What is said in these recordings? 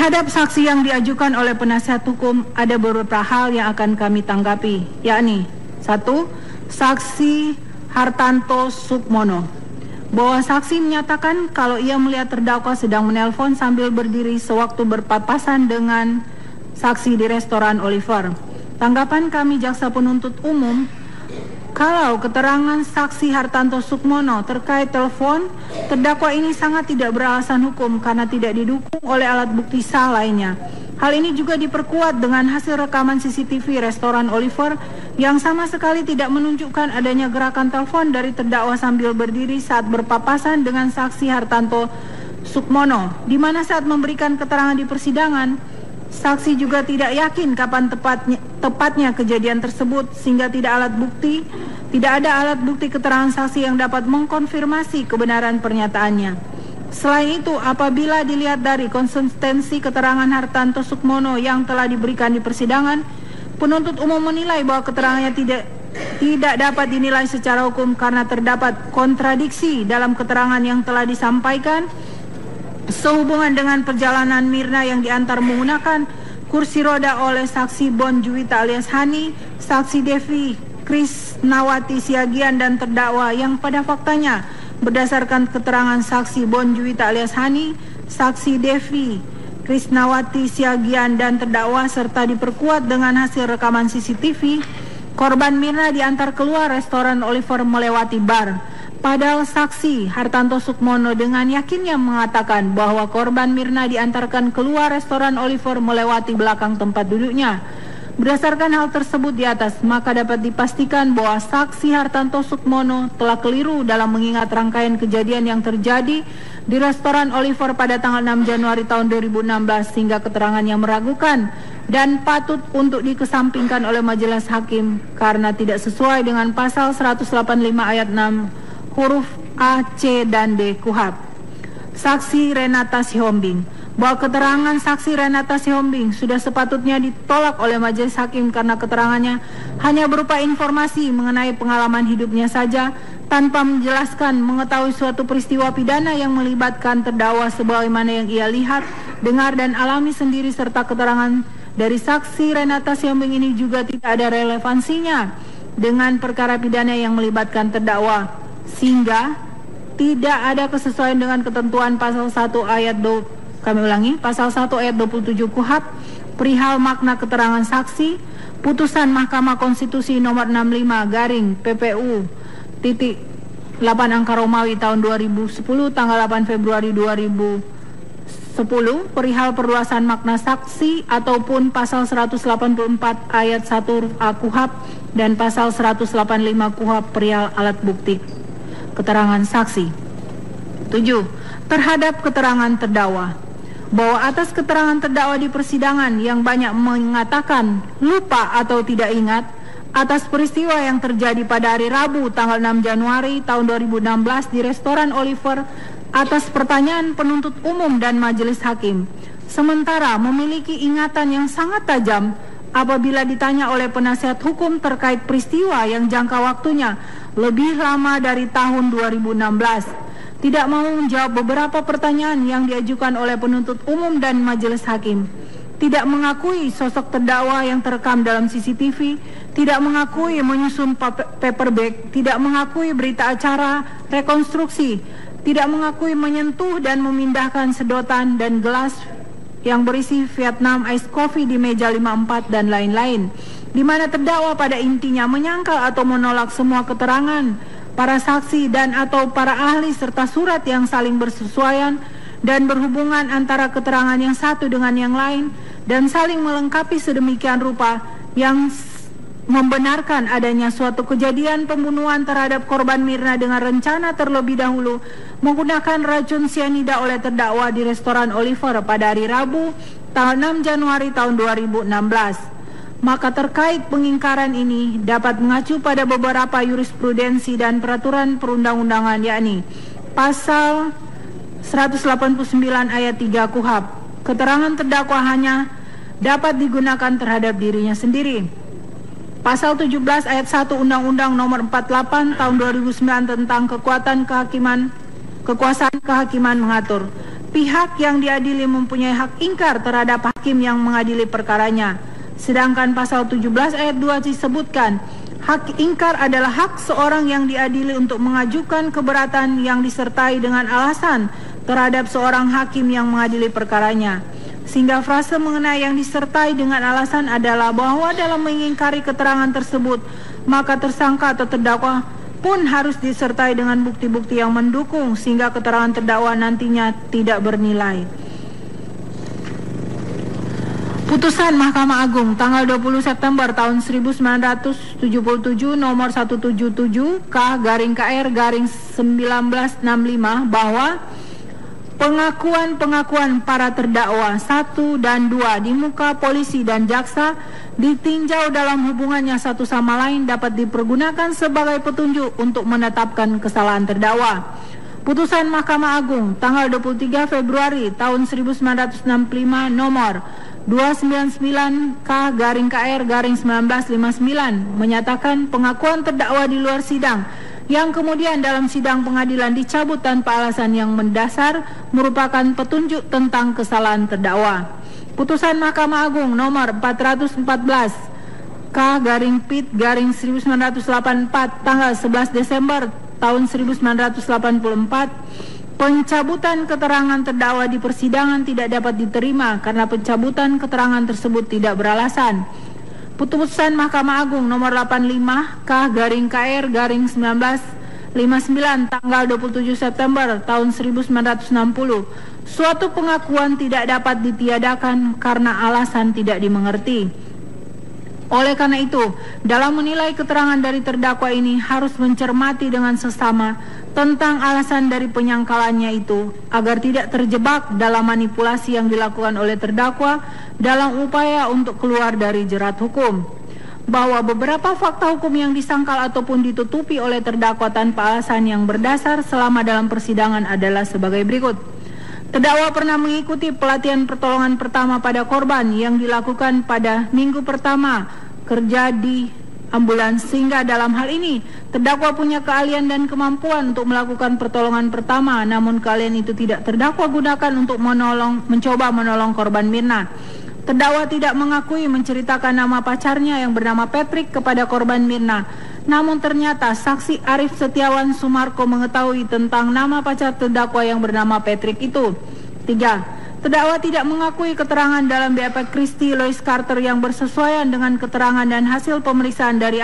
Terhadap saksi yang diajukan oleh penasihat hukum ada beberapa hal yang akan kami tanggapi, yakni 1. Saksi Hartanto Sukmono, bahwa saksi menyatakan kalau ia melihat terdakwa sedang menelpon sambil berdiri sewaktu berpapasan dengan saksi di restoran Oliver. Tanggapan kami jaksa penuntut umum, kalau keterangan saksi Hartanto Sukmono terkait telepon, terdakwa ini sangat tidak beralasan hukum karena tidak didukung oleh alat bukti sah lainnya. Hal ini juga diperkuat dengan hasil rekaman CCTV restoran Oliver yang sama sekali tidak menunjukkan adanya gerakan telepon dari terdakwa sambil berdiri saat berpapasan dengan saksi Hartanto Sukmono, di mana saat memberikan keterangan di persidangan, saksi juga tidak yakin kapan tepatnya kejadian tersebut sehingga tidak ada alat bukti keterangan saksi yang dapat mengkonfirmasi kebenaran pernyataannya. Selain itu, apabila dilihat dari konsistensi keterangan Hartanto Sukmono yang telah diberikan di persidangan, penuntut umum menilai bahwa keterangannya tidak dapat dinilai secara hukum karena terdapat kontradiksi dalam keterangan yang telah disampaikan sehubungan dengan perjalanan Mirna yang diantar menggunakan kursi roda oleh saksi Bon Juwita alias Hani, saksi Devi Krisnawati Siagian dan terdakwa yang pada faktanya berdasarkan keterangan saksi Bon Juwita alias Hani, saksi Devi Krisnawati Siagian dan terdakwa serta diperkuat dengan hasil rekaman CCTV, korban Mirna diantar keluar restoran Oliver melewati bar. Padahal saksi Hartanto Sukmono dengan yakinnya mengatakan bahwa korban Mirna diantarkan keluar restoran Oliver melewati belakang tempat duduknya. Berdasarkan hal tersebut di atas, maka dapat dipastikan bahwa saksi Hartanto Sukmono telah keliru dalam mengingat rangkaian kejadian yang terjadi di restoran Oliver pada tanggal 6 Januari tahun 2016 sehingga keterangan yang meragukan dan patut untuk dikesampingkan oleh majelis hakim karena tidak sesuai dengan pasal 185 ayat 6 huruf A, C, dan D KUHP. Saksi Renata Sihombing, bahwa keterangan saksi Renata Sihombing sudah sepatutnya ditolak oleh majelis hakim karena keterangannya hanya berupa informasi mengenai pengalaman hidupnya saja tanpa menjelaskan mengetahui suatu peristiwa pidana yang melibatkan terdakwa sebagaimana yang ia lihat, dengar, dan alami sendiri, serta keterangan dari saksi Renata Sihombing ini juga tidak ada relevansinya dengan perkara pidana yang melibatkan terdakwa, sehingga tidak ada kesesuaian dengan ketentuan pasal 1 ayat pasal 1 ayat 27 KUHP perihal makna keterangan saksi. Putusan Mahkamah Konstitusi nomor 65 garing PPU titik 8 angka Romawi tahun 2010 tanggal 8 Februari 2010 perihal perluasan makna saksi ataupun pasal 184 ayat 1 huruf A KUHP dan pasal 185 KUHP perihal alat bukti keterangan saksi. 7. Terhadap keterangan terdakwa, bahwa atas keterangan terdakwa di persidangan yang banyak mengatakan lupa atau tidak ingat atas peristiwa yang terjadi pada hari Rabu tanggal 6 Januari tahun 2016 di restoran Oliver atas pertanyaan penuntut umum dan majelis hakim, sementara memiliki ingatan yang sangat tajam apabila ditanya oleh penasihat hukum terkait peristiwa yang jangka waktunya lebih lama dari tahun 2016, tidak mau menjawab beberapa pertanyaan yang diajukan oleh penuntut umum dan majelis hakim, tidak mengakui sosok terdakwa yang terekam dalam CCTV, tidak mengakui menyusun paper bag, tidak mengakui berita acara rekonstruksi, tidak mengakui menyentuh dan memindahkan sedotan dan gelas yang berisi Vietnam Ice Coffee di meja 54 dan lain-lain, di mana terdakwa pada intinya menyangkal atau menolak semua keterangan para saksi dan atau para ahli serta surat yang saling bersesuaian dan berhubungan antara keterangan yang satu dengan yang lain dan saling melengkapi sedemikian rupa yang membenarkan adanya suatu kejadian pembunuhan terhadap korban Mirna dengan rencana terlebih dahulu menggunakan racun sianida oleh terdakwa di restoran Oliver pada hari Rabu tanggal 6 Januari tahun 2016. Maka terkait pengingkaran ini dapat mengacu pada beberapa jurisprudensi dan peraturan perundang-undangan, yakni pasal 189 ayat 3 KUHP. Keterangan terdakwa hanya dapat digunakan terhadap dirinya sendiri. Pasal 17 ayat 1 Undang-Undang Nomor 48 Tahun 2009 tentang kekuasaan kehakiman mengatur pihak yang diadili mempunyai hak ingkar terhadap hakim yang mengadili perkaranya. Sedangkan pasal 17 ayat 2 disebutkan, hak ingkar adalah hak seorang yang diadili untuk mengajukan keberatan yang disertai dengan alasan terhadap seorang hakim yang mengadili perkaranya. Sehingga frase mengenai yang disertai dengan alasan adalah bahwa dalam mengingkari keterangan tersebut, maka tersangka atau terdakwa pun harus disertai dengan bukti-bukti yang mendukung sehingga keterangan terdakwa nantinya tidak bernilai. Putusan Mahkamah Agung tanggal 20 September tahun 1977 nomor 177 K/KR/1965 bahwa pengakuan para terdakwa 1 dan 2 di muka polisi dan jaksa ditinjau dalam hubungannya satu sama lain dapat dipergunakan sebagai petunjuk untuk menetapkan kesalahan terdakwa. Putusan Mahkamah Agung tanggal 23 Februari tahun 1965 nomor 299 K/KR/1959 menyatakan pengakuan terdakwa di luar sidang yang kemudian dalam sidang pengadilan dicabut tanpa alasan yang mendasar merupakan petunjuk tentang kesalahan terdakwa. Putusan Mahkamah Agung nomor 414 K/PIT/1984 tanggal 11 Desember tahun 1984, pencabutan keterangan terdakwa di persidangan tidak dapat diterima karena pencabutan keterangan tersebut tidak beralasan. Putusan Mahkamah Agung nomor 85 K/KR/1959 tanggal 27 September tahun 1960, suatu pengakuan tidak dapat ditiadakan karena alasan tidak dimengerti. Oleh karena itu, dalam menilai keterangan dari terdakwa ini harus mencermati dengan sesama tentang alasan dari penyangkalannya itu agar tidak terjebak dalam manipulasi yang dilakukan oleh terdakwa dalam upaya untuk keluar dari jerat hukum. Bahwa beberapa fakta hukum yang disangkal ataupun ditutupi oleh terdakwa tanpa alasan yang berdasar selama dalam persidangan adalah sebagai berikut. Terdakwa pernah mengikuti pelatihan pertolongan pertama pada korban yang dilakukan pada minggu pertama kerja di ambulans, sehingga dalam hal ini terdakwa punya keahlian dan kemampuan untuk melakukan pertolongan pertama, namun keahlian itu tidak terdakwa gunakan untuk mencoba menolong korban Mirna. Terdakwa tidak mengakui menceritakan nama pacarnya yang bernama Patrick kepada korban Mirna, namun ternyata saksi Arif Setiawan Sumarko mengetahui tentang nama pacar terdakwa yang bernama Patrick itu. 3. Terdakwa tidak mengakui keterangan dalam BAP Christy Lois Carter yang bersesuaian dengan keterangan dan hasil pemeriksaan dari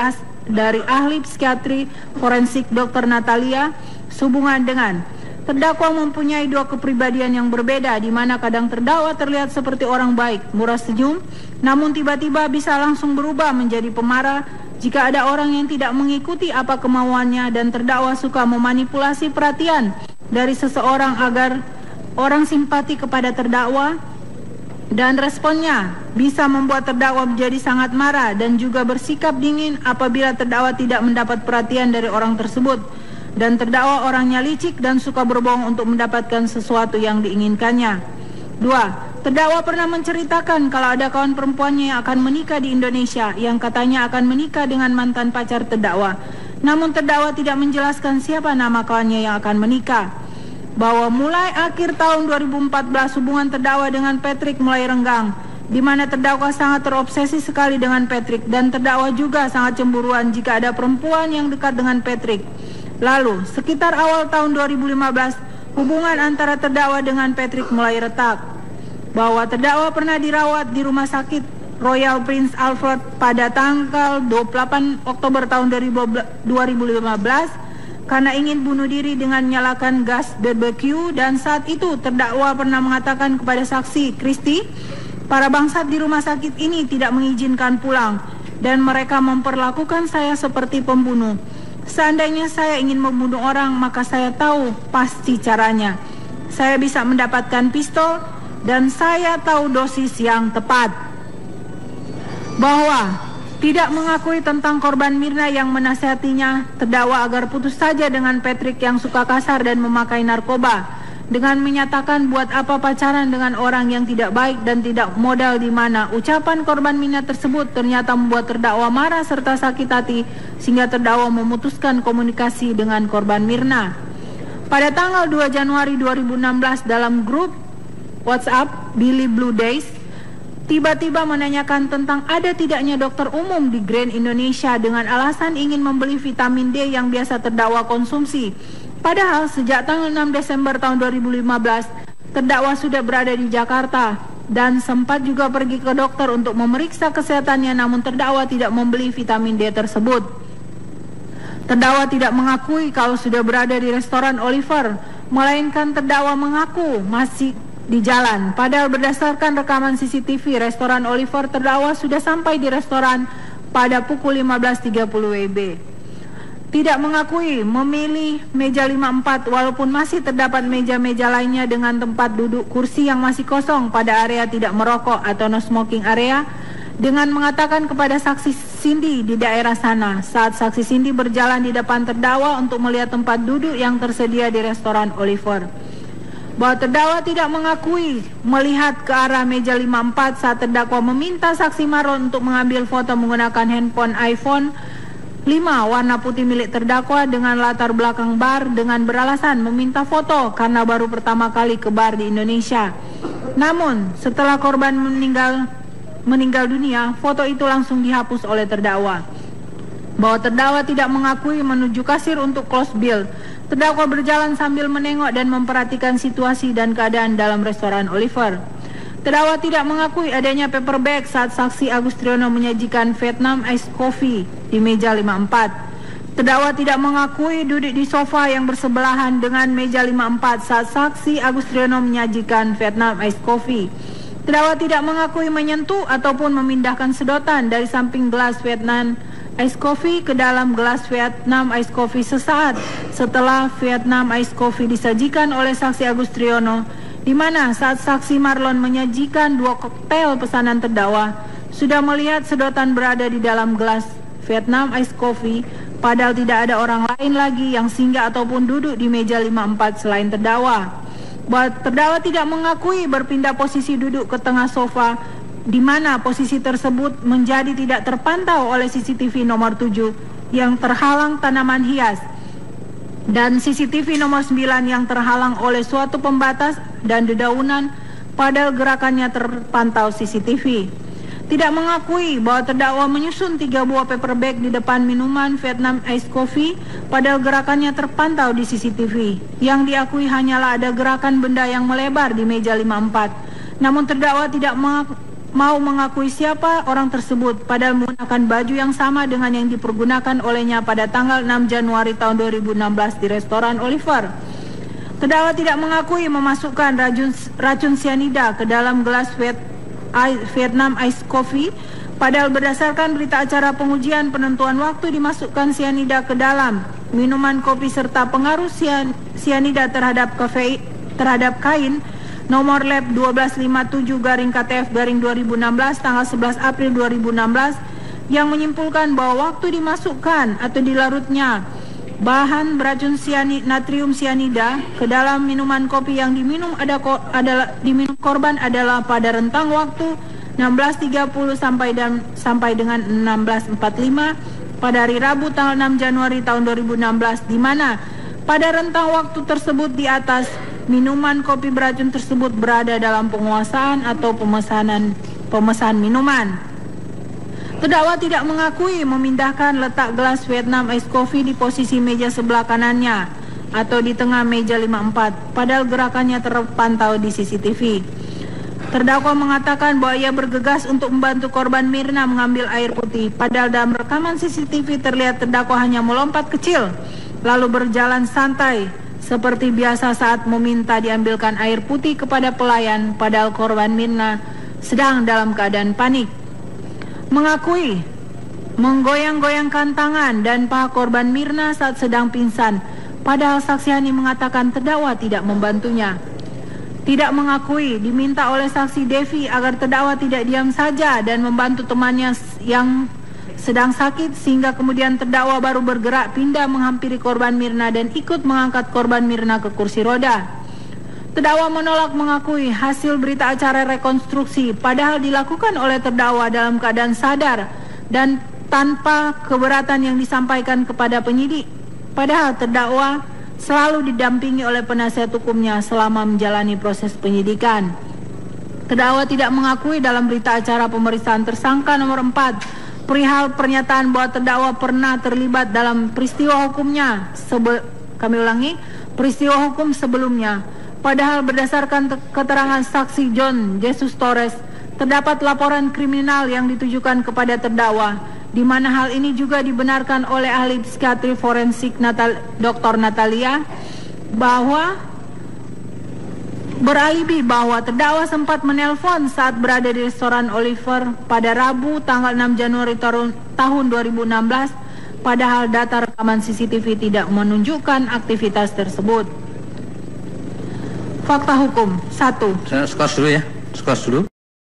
ahli psikiatri forensik Dr. Natalia sehubungan dengan terdakwa mempunyai dua kepribadian yang berbeda, di mana kadang terdakwa terlihat seperti orang baik, murah senyum, namun tiba-tiba bisa langsung berubah menjadi pemarah jika ada orang yang tidak mengikuti apa kemauannya, dan terdakwa suka memanipulasi perhatian dari seseorang agar orang simpati kepada terdakwa, dan responnya bisa membuat terdakwa menjadi sangat marah dan juga bersikap dingin apabila terdakwa tidak mendapat perhatian dari orang tersebut, dan terdakwa orangnya licik dan suka berbohong untuk mendapatkan sesuatu yang diinginkannya. 2. Terdakwa pernah menceritakan kalau ada kawan perempuannya yang akan menikah di Indonesia yang katanya akan menikah dengan mantan pacar terdakwa, namun terdakwa tidak menjelaskan siapa nama kawannya yang akan menikah. Bahwa mulai akhir tahun 2014 hubungan terdakwa dengan Patrick mulai renggang, di mana terdakwa sangat terobsesi sekali dengan Patrick, dan terdakwa juga sangat cemburuan jika ada perempuan yang dekat dengan Patrick. Lalu, sekitar awal tahun 2015, hubungan antara terdakwa dengan Patrick mulai retak. Bahwa terdakwa pernah dirawat di rumah sakit Royal Prince Alfred pada tanggal 28 Oktober tahun 2015 karena ingin bunuh diri dengan menyalakan gas barbecue, dan saat itu terdakwa pernah mengatakan kepada saksi Christy, para bangsat di rumah sakit ini tidak mengizinkan pulang dan mereka memperlakukan saya seperti pembunuh. Seandainya saya ingin membunuh orang, maka saya tahu pasti caranya. Saya bisa mendapatkan pistol dan saya tahu dosis yang tepat. Bahwa tidak mengakui tentang korban Mirna yang menasihatinya terdakwa agar putus saja dengan Patrick yang suka kasar dan memakai narkoba, dengan menyatakan buat apa pacaran dengan orang yang tidak baik dan tidak modal, di mana ucapan korban Mirna tersebut ternyata membuat terdakwa marah serta sakit hati sehingga terdakwa memutuskan komunikasi dengan korban Mirna. Pada tanggal 2 Januari 2016 dalam grup WhatsApp Billy Blue Days, tiba-tiba menanyakan tentang ada tidaknya dokter umum di Grand Indonesia dengan alasan ingin membeli vitamin D yang biasa terdakwa konsumsi. Padahal sejak tanggal 6 Desember tahun 2015, terdakwa sudah berada di Jakarta dan sempat juga pergi ke dokter untuk memeriksa kesehatannya, namun terdakwa tidak membeli vitamin D tersebut. Terdakwa tidak mengakui kalau sudah berada di restoran Oliver, melainkan terdakwa mengaku masih di jalan. Padahal berdasarkan rekaman CCTV restoran Oliver, terdakwa sudah sampai di restoran pada pukul 15.30 WIB. Tidak mengakui memilih meja 54 walaupun masih terdapat meja-meja lainnya dengan tempat duduk kursi yang masih kosong pada area tidak merokok atau no smoking area, dengan mengatakan kepada saksi Cindy di daerah sana saat saksi Cindy berjalan di depan terdakwa untuk melihat tempat duduk yang tersedia di restoran Oliver, bahwa terdakwa tidak mengakui melihat ke arah meja 54 saat terdakwa meminta saksi Marlon untuk mengambil foto menggunakan handphone iPhone 5 warna putih milik terdakwa dengan latar belakang bar dengan beralasan meminta foto karena baru pertama kali ke bar di Indonesia. Namun setelah korban meninggal dunia, foto itu langsung dihapus oleh terdakwa. Bahwa terdakwa tidak mengakui menuju kasir untuk close bill. Terdakwa berjalan sambil menengok dan memperhatikan situasi dan keadaan dalam restoran Oliver. Terdakwa tidak mengakui adanya paper bag saat saksi Agus Triyono menyajikan Vietnam Ice Coffee di meja 54. Terdakwa tidak mengakui duduk di sofa yang bersebelahan dengan meja 54 saat saksi Agus Triyono menyajikan Vietnam Ice Coffee. Terdakwa tidak mengakui menyentuh ataupun memindahkan sedotan dari samping gelas Vietnam Ice Coffee ke dalam gelas Vietnam Ice Coffee sesaat setelah Vietnam Ice Coffee disajikan oleh saksi Agus Triyono, di mana saat saksi Marlon menyajikan 2 koktail pesanan terdakwa sudah melihat sedotan berada di dalam gelas Vietnam Ice Coffee, padahal tidak ada orang lain lagi yang singgah ataupun duduk di meja 54 selain terdakwa. Bahwa terdakwa tidak mengakui berpindah posisi duduk ke tengah sofa, di mana posisi tersebut menjadi tidak terpantau oleh CCTV nomor 7 yang terhalang tanaman hias dan CCTV nomor 9 yang terhalang oleh suatu pembatas dan dedaunan, padahal gerakannya terpantau CCTV. Tidak mengakui bahwa terdakwa menyusun 3 buah paper bag di depan minuman Vietnam Ice Coffee, padahal gerakannya terpantau di CCTV. Yang diakui hanyalah ada gerakan benda yang melebar di meja 54. Namun terdakwa tidak mau mengakui siapa orang tersebut, padahal menggunakan baju yang sama dengan yang dipergunakan olehnya pada tanggal 6 Januari tahun 2016 di restoran Oliver. Terdakwa tidak mengakui memasukkan racun cyanida ke dalam gelas Vietnam Ice Coffee, padahal berdasarkan berita acara pengujian penentuan waktu dimasukkan cyanida ke dalam minuman kopi serta pengaruh cyanida terhadap kain nomor lab 1257-KTF-2016 tanggal 11 April 2016 yang menyimpulkan bahwa waktu dimasukkan atau dilarutnya bahan beracun natrium cyanida ke dalam minuman kopi yang diminum korban adalah pada rentang waktu 16.30 sampai dengan 16.45 pada hari Rabu tanggal 6 Januari tahun 2016, di mana pada rentang waktu tersebut di atas minuman kopi beracun tersebut berada dalam penguasaan atau pemesan minuman. Terdakwa tidak mengakui memindahkan letak gelas Vietnam Ice Coffee di posisi meja sebelah kanannya atau di tengah meja 54, padahal gerakannya terpantau di CCTV. Terdakwa mengatakan bahwa ia bergegas untuk membantu korban Mirna mengambil air putih, padahal dalam rekaman CCTV terlihat terdakwa hanya melompat kecil lalu berjalan santai seperti biasa saat meminta diambilkan air putih kepada pelayan, padahal korban Mirna sedang dalam keadaan panik. Mengakui menggoyang-goyangkan tangan dan paha korban Mirna saat sedang pingsan, padahal saksi Hani mengatakan terdakwa tidak membantunya. Tidak mengakui diminta oleh saksi Devi agar terdakwa tidak diam saja dan membantu temannya yang sedang sakit, sehingga kemudian terdakwa baru bergerak pindah menghampiri korban Mirna dan ikut mengangkat korban Mirna ke kursi roda. Terdakwa menolak mengakui hasil berita acara rekonstruksi, padahal dilakukan oleh terdakwa dalam keadaan sadar dan tanpa keberatan yang disampaikan kepada penyidik. Padahal terdakwa selalu didampingi oleh penasihat hukumnya selama menjalani proses penyidikan. Terdakwa tidak mengakui dalam berita acara pemeriksaan tersangka nomor 4 perihal pernyataan bahwa terdakwa pernah terlibat dalam peristiwa hukumnya. Kami ulangi, peristiwa hukum sebelumnya. Padahal berdasarkan keterangan saksi John Jesus Torres, terdapat laporan kriminal yang ditujukan kepada terdakwa, di mana hal ini juga dibenarkan oleh ahli psikiatri forensik Dr. Natalia, bahwa beralibi bahwa terdakwa sempat menelpon saat berada di restoran Oliver pada Rabu tanggal 6 Januari tahun 2016, padahal data rekaman CCTV tidak menunjukkan aktivitas tersebut. Fakta hukum 1. Saya skors dulu ya, skors dulu.